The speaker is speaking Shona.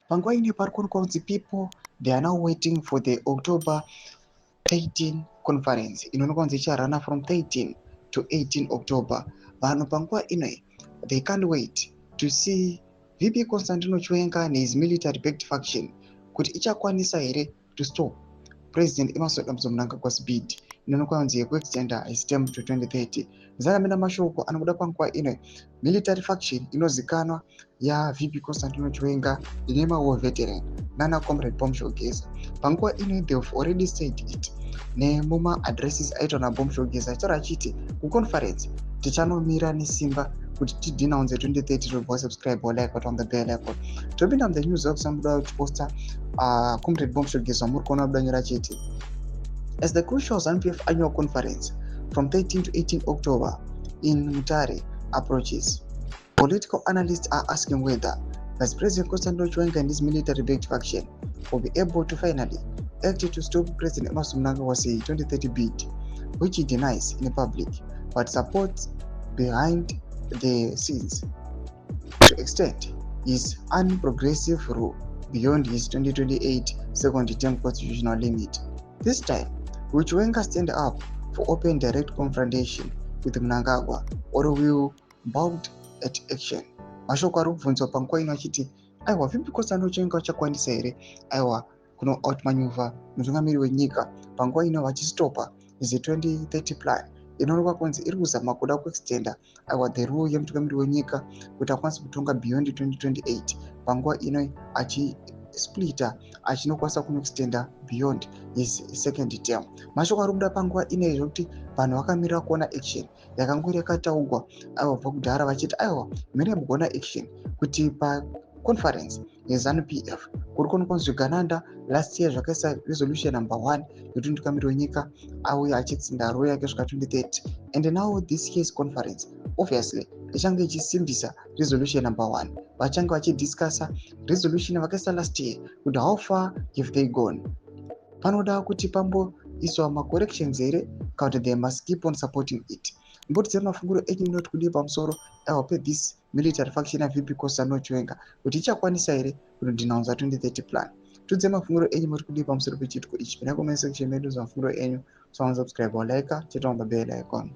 Panguva ine pari kuonekwa kuti people they are now waiting for the October 13 conference inoonekwa kunzi icharana from 13 to 18 October. Vanhu panguva ine they can't wait to see VP Constantino Chiwenga and his military backed faction kuti ichakwanisa here to stop President Emerson Mnangagwa's bid inoonekwa kunzi yekuextenda his term to 2030. Zakamena mashoko anobuda panguva ine military faction inozikanwa yaVP Constantino Chiwenga ine war veteran nana comrade Bomshogeza. Panguva ine they have already said it nemuma addresses aitwa naBomshogeza achitaura achiti kuconference tichanomira nesimba kuti tidenounce 2030 to subscribe or like on the bell icon. Topinda the news of some poster comrade Bomshogeza muri kuona budanyira chiti as the crucial ZANU-PF annual conference from 13 to 18 October in Mutare approaches. Political analysts are asking whether Vice President Constantino Chiwenga and his military-backed faction will be able to finally act to stop President Emerson Mnangagwa's 2030 bid, which he denies in public, but supports behind the scenes to extend his unprogressive rule beyond his 2028 second term constitutional limit. This time, will Chiwenga stand up for open direct confrontation with Mnangagwa or will bow at action? Mashoko ari kubvunzwa panguva ino achiti aiwa VP Constantino Chiwenga uchakwanisa here aiwa kuno outmaneuver mutungamiri wenyika panguva ino vachistopa is a 2030 plan inoonekwa kunzi iri kuzama kuda kuextenda aiwa the rule yemutungamiri wenyika kuti akwanise kutonga beyond 2028 panguva ino achisplita achinokwanisa kunoextenda beyond his second term. Mashoko ari kubuda panguva ino zvokuti vanhu vakamirira kuona action yakangori yakataurwa aiwa kubva kudhara vachiti aiwa miri yamugona action kuti paconference yeZANU-PF kuri kuonekwa kunzi Gananda last year zvakaisa resolution number 1 yekuti mutungamiri wenyika auya achitsinda rule yake svika 2030 and now this year's conference obviously ichange ichisimbisa resolution number 1 vachange vachidiscussa resolution yavakaisa last year kuti how far have they gone. Panoda kuti pamboiswa macorrections here kana kuti they must keep on supporting it. Mbotidze mafunguro enyu munoti kudii pamusoro aiwa this military faction yaVP Constantino Chiwenga kuti ichakwanisa here kunodenounce 2030 plan. Tudze mafunguro enyu muri kudii pamusoro pechitiko ichi. Pinda comment section medu za mafunguro enyu, subscribe or like, cheta on the bell icon.